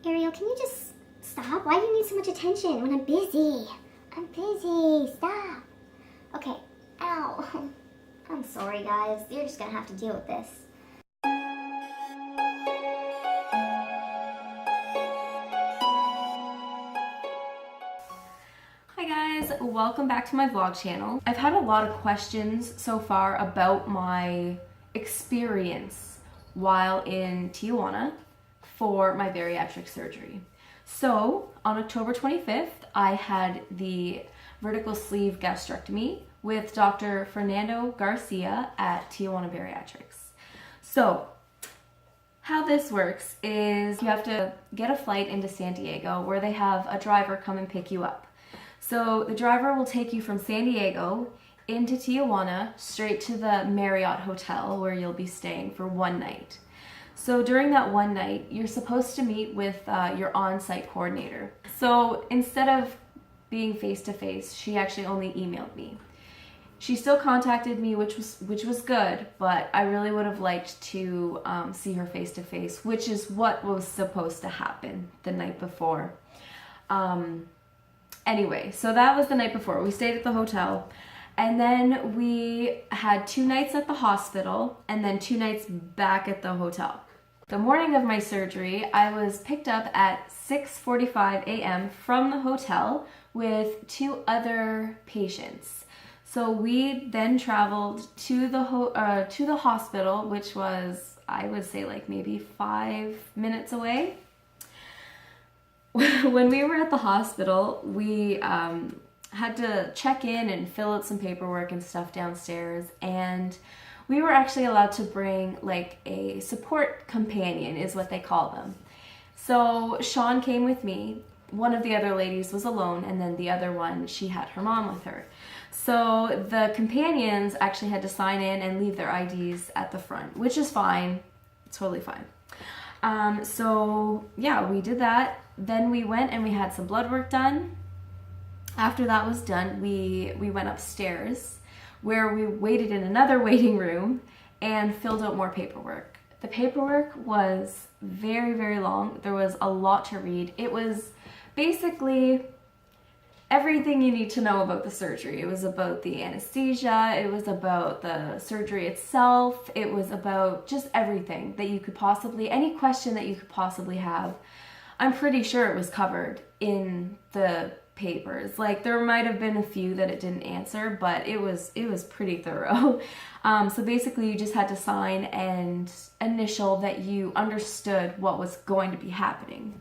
Ariel, can you just stop? Why do you need so much attention when I'm busy? I'm busy. Stop. Okay. Ow. I'm sorry, guys. You're just gonna have to deal with this. Hi guys, welcome back to my vlog channel. I've had a lot of questions so far about my experience while in Tijuana for my bariatric surgery. So on October 25th, I had the vertical sleeve gastrectomy with Dr. Fernando Garcia at Tijuana Bariatrics. So how this works is you have to get a flight into San Diego where they have a driver come and pick you up. So the driver will take you from San Diego into Tijuana straight to the Marriott Hotel where you'll be staying for one night. So during that one night, you're supposed to meet with your on-site coordinator. So instead of being face-to-face, she actually only emailed me. She still contacted me, which was good, but I really would have liked to see her face-to-face, which is what was supposed to happen the night before. Anyway, so that was the night before. We stayed at the hotel, and then we had 2 nights at the hospital, and then 2 nights back at the hotel. The morning of my surgery, I was picked up at 6:45 a.m. from the hotel with 2 other patients. So we then traveled to the hospital, which was, I would say, like maybe 5 minutes away. When we were at the hospital, we had to check in and fill out some paperwork and stuff downstairs, and we were actually allowed to bring like a support companion, is what they call them. So Sean came with me. One of the other ladies was alone, and then the other one, she had her mom with her. So the companions actually had to sign in and leave their IDs at the front, which is fine, totally fine. So yeah, we did that. Then we went and we had some blood work done. After that was done, we went upstairs where we waited in another waiting room and filled out more paperwork. The paperwork was very, very long. There was a lot to read. It was basically everything you need to know about the surgery. It was about the anesthesia, it was about the surgery itself, it was about just everything that you could possibly, any question that you could possibly have. I'm pretty sure it was covered in the papers. Like, there might have been a few that it didn't answer, but it was pretty thorough. So basically you just had to sign and initial that you understood what was going to be happening.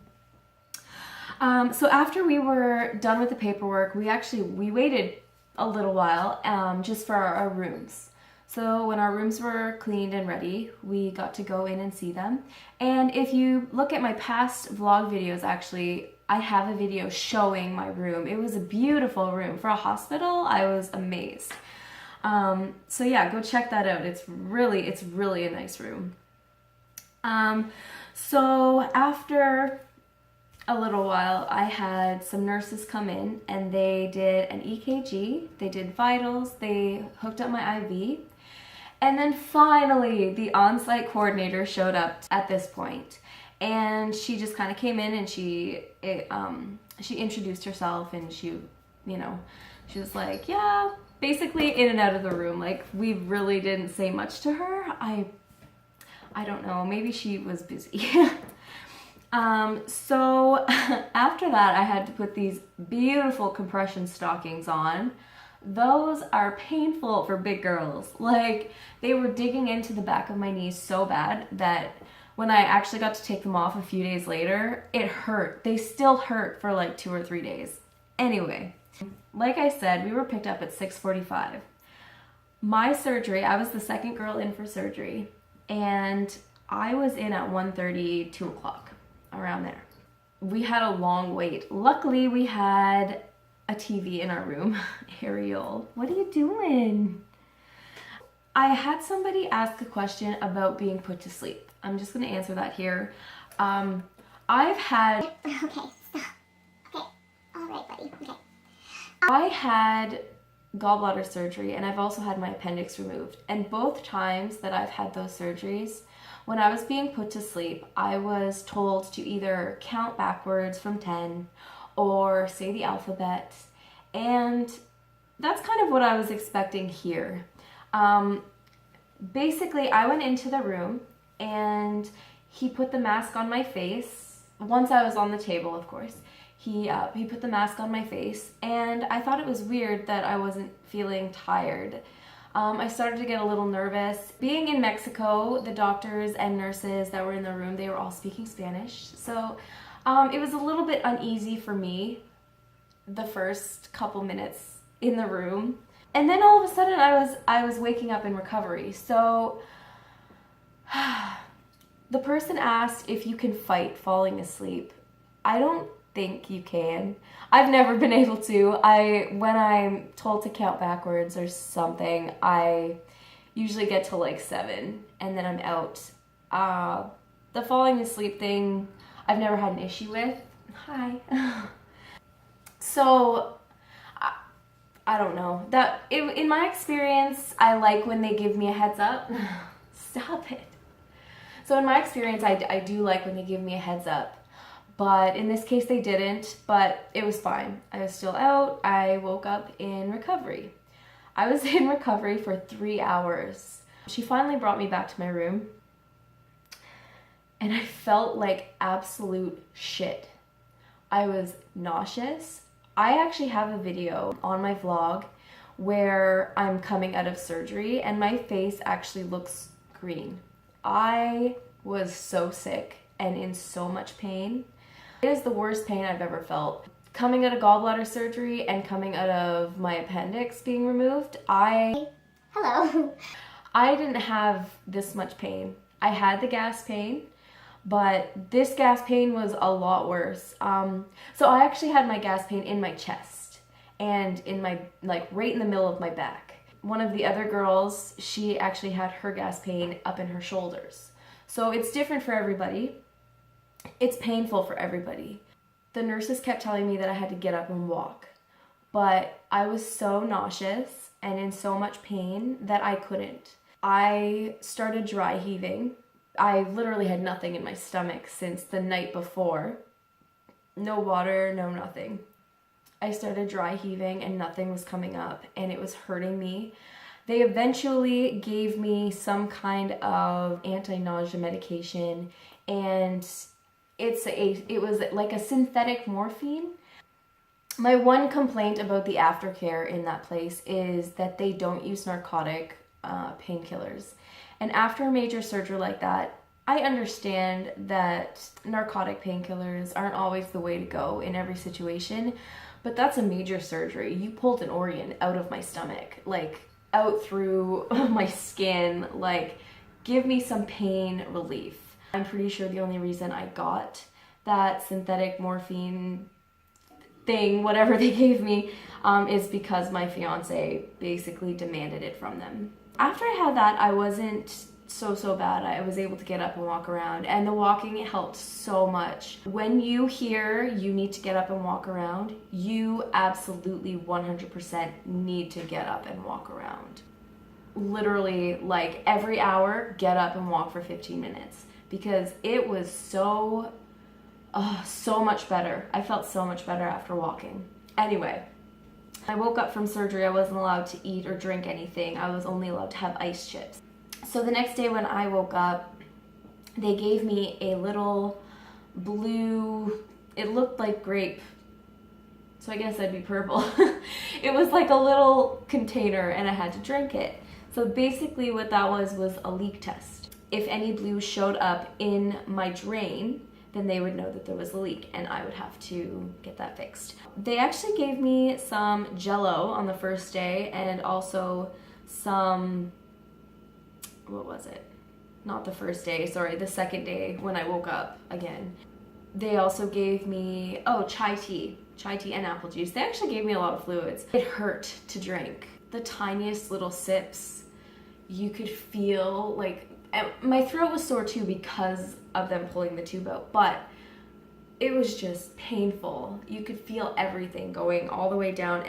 So after we were done with the paperwork, we waited a little while just for our rooms. So when our rooms were cleaned and ready, we got to go in and see them. And if you look at my past vlog videos, actually, I have a video showing my room. It was a beautiful room. For a hospital, I was amazed. So yeah, go check that out. It's really a nice room. So after a little while, I had some nurses come in and they did an EKG, they did vitals, they hooked up my IV, and then finally the on-site coordinator showed up at this point. And she just kind of came in and she introduced herself, and she was like, yeah, basically in and out of the room. Like, we really didn't say much to her. I don't know, maybe she was busy. So after that, I had to put these beautiful compression stockings on. Those are painful for big girls. Like, they were digging into the back of my knees so bad that when I actually got to take them off a few days later, it hurt. They still hurt for like 2 or 3 days. Anyway, like I said, we were picked up at 6:45. My surgery, I was the second girl in for surgery, and I was in at 1:30, 2 o'clock. Around there. We had a long wait. Luckily, we had a TV in our room. Ariel, what are you doing? I had somebody ask a question about being put to sleep. I'm just going to answer that here. I've had... Okay, stop. Okay, all right, buddy, okay. I had gallbladder surgery, and I've also had my appendix removed. And both times that I've had those surgeries, when I was being put to sleep, I was told to either count backwards from 10 or say the alphabet, and that's kind of what I was expecting here. Basically, I went into the room and he put the mask on my face. Once I was on the table, of course. He put the mask on my face, and I thought it was weird that I wasn't feeling tired. I started to get a little nervous. Being in Mexico, the doctors and nurses that were in the room, they were all speaking Spanish. So it was a little bit uneasy for me the first couple minutes in the room. And then all of a sudden I was waking up in recovery. So the person asked if you can fight falling asleep. I don't think you can. I've never been able to. When I'm told to count backwards or something, I usually get to like 7 and then I'm out. The falling asleep thing, I've never had an issue with. Hi. So I don't know. In my experience, I like when they give me a heads up. Stop it. So in my experience, I do like when they give me a heads up. But in this case, they didn't, but it was fine. I was still out. I woke up in recovery. I was in recovery for 3 hours. She finally brought me back to my room, and I felt like absolute shit. I was nauseous. I actually have a video on my vlog where I'm coming out of surgery, and my face actually looks green. I was so sick and in so much pain. It is the worst pain I've ever felt. Coming out of gallbladder surgery and coming out of my appendix being removed, Hello. I didn't have this much pain. I had the gas pain, but this gas pain was a lot worse. So I actually had my gas pain in my chest and in my, like, right in the middle of my back. One of the other girls, she actually had her gas pain up in her shoulders. So it's different for everybody. It's painful for everybody. The nurses kept telling me that I had to get up and walk, but I was so nauseous and in so much pain that I couldn't. I started dry heaving. I literally had nothing in my stomach since the night before. No water, no nothing. I started dry heaving and nothing was coming up and it was hurting me. They eventually gave me some kind of anti-nausea medication, and it was like a synthetic morphine. My one complaint about the aftercare in that place is that they don't use narcotic painkillers. And after a major surgery like that, I understand that narcotic painkillers aren't always the way to go in every situation, but that's a major surgery. You pulled an organ out of my stomach, like out through my skin, like give me some pain relief. I'm pretty sure the only reason I got that synthetic morphine thing, whatever they gave me, is because my fiance basically demanded it from them. After I had that, I wasn't so bad. I was able to get up and walk around, and the walking helped so much. When you hear you need to get up and walk around, you absolutely 100% need to get up and walk around. Literally, like every hour, get up and walk for 15 minutes. Because it was so much better. I felt so much better after walking. Anyway, I woke up from surgery. I wasn't allowed to eat or drink anything. I was only allowed to have ice chips. So the next day when I woke up, they gave me a little blue, it looked like grape, so I guess that'd be purple. It was like a little container and I had to drink it. So basically what that was a leak test. If any blue showed up in my drain, then they would know that there was a leak and I would have to get that fixed. They actually gave me some Jell-O on the first day and also some, what was it? Not the first day, sorry, the second day when I woke up again. They also gave me, chai tea and apple juice. They actually gave me a lot of fluids. It hurt to drink. The tiniest little sips, you could feel like, my throat was sore too because of them pulling the tube out, but it was just painful. You could feel everything going all the way down,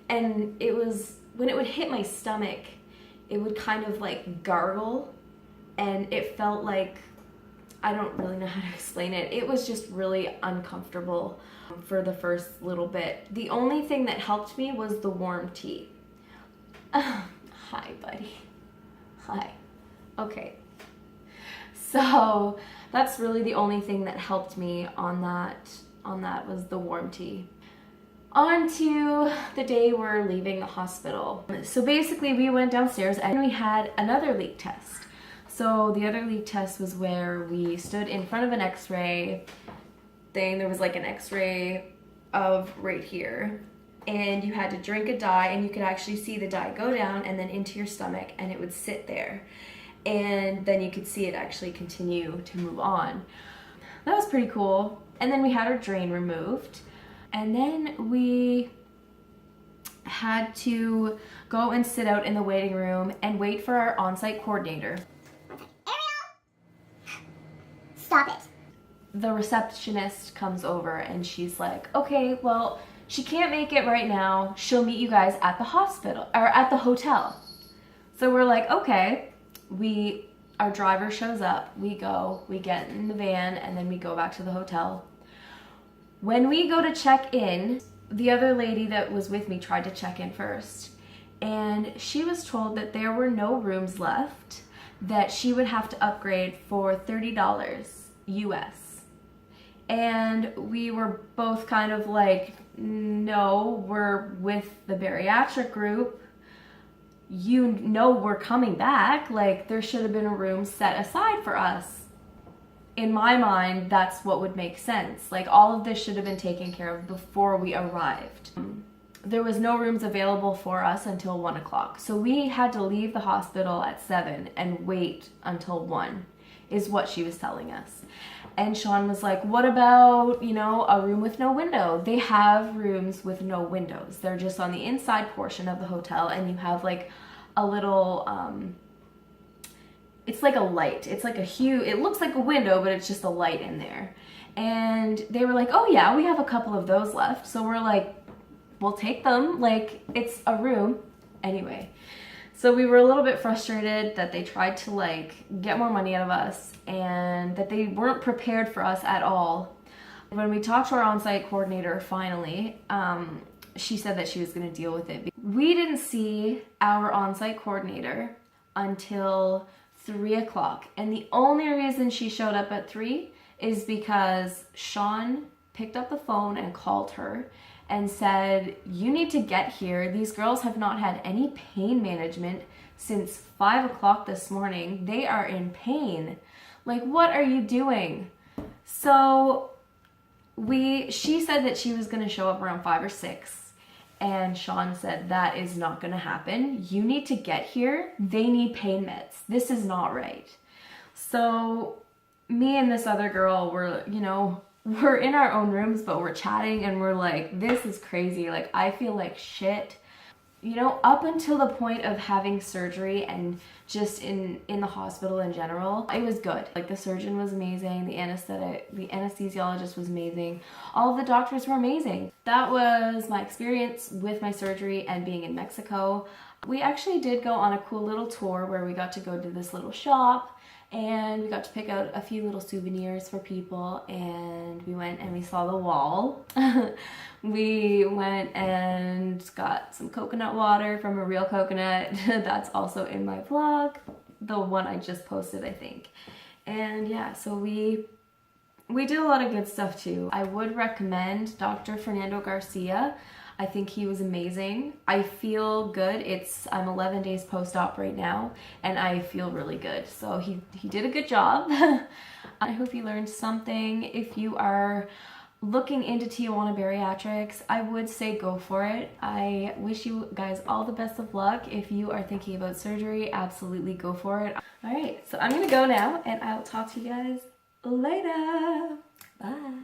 and it was, when it would hit my stomach, it would kind of like gargle, and it felt like, I don't really know how to explain it. It was just really uncomfortable for the first little bit. The only thing that helped me was the warm tea. Hi, buddy. Hi. Okay. So that's really the only thing that helped me on that was the warm tea. On to the day we're leaving the hospital. So basically we went downstairs and we had another leak test. So the other leak test was where we stood in front of an x-ray thing. There was like an x-ray of right here. And you had to drink a dye and you could actually see the dye go down and then into your stomach and it would sit there. And then you could see it actually continue to move on. That was pretty cool. And then we had our drain removed. And then we had to go and sit out in the waiting room and wait for our on-site coordinator. Stop it. The receptionist comes over and she's like, okay, well, she can't make it right now. She'll meet you guys at the hospital or at the hotel. So we're like, okay. Our driver shows up, we go, we get in the van, and then we go back to the hotel. When we go to check in, the other lady that was with me tried to check in first, and she was told that there were no rooms left, that she would have to upgrade for $30 US. And we were both kind of like, no, we're with the bariatric group. You know we're coming back. Like, there should have been a room set aside for us. In my mind, that's what would make sense. Like, all of this should have been taken care of before we arrived. There was no rooms available for us until 1 o'clock. So we had to leave the hospital at 7 and wait until 1, is what she was telling us. And Sean was like, what about, you know, a room with no window? They have rooms with no windows. They're just on the inside portion of the hotel, and you have like a little, it's like a light. It's like a huge, it looks like a window, but it's just a light in there. And they were like, oh yeah, we have a couple of those left. So we're like, we'll take them. Like, it's a room. Anyway. So we were a little bit frustrated that they tried to like get more money out of us and that they weren't prepared for us at all. When we talked to our on-site coordinator finally, she said that she was going to deal with it. We didn't see our on-site coordinator until 3 o'clock. And the only reason she showed up at 3 is because Sean picked up the phone and called her and said, you need to get here. These girls have not had any pain management since 5 o'clock this morning. They are in pain. Like, what are you doing? So she said that she was gonna show up around 5 or 6. And Sean said, that is not gonna happen. You need to get here. They need pain meds. This is not right. So me and this other girl were, you know, we're in our own rooms, but we're chatting and we're like, this is crazy. Like, I feel like shit. You know, up until the point of having surgery and just in the hospital in general, it was good. Like, the surgeon was amazing. The anesthesiologist was amazing. All of the doctors were amazing. That was my experience with my surgery and being in Mexico. We actually did go on a cool little tour where we got to go to this little shop and we got to pick out a few little souvenirs for people, and we went and we saw the wall. We went and got some coconut water from a real coconut. That's also in my vlog, the one I just posted, I think. And yeah, so we did a lot of good stuff too. I would recommend Dr. Fernando Garcia. I think he was amazing. I feel good. I'm 11 days post-op right now, and I feel really good. So he did a good job. I hope you learned something. If you are looking into Tijuana Bariatrics, I would say go for it. I wish you guys all the best of luck. If you are thinking about surgery, absolutely go for it. All right, so I'm gonna go now, and I'll talk to you guys later. Bye.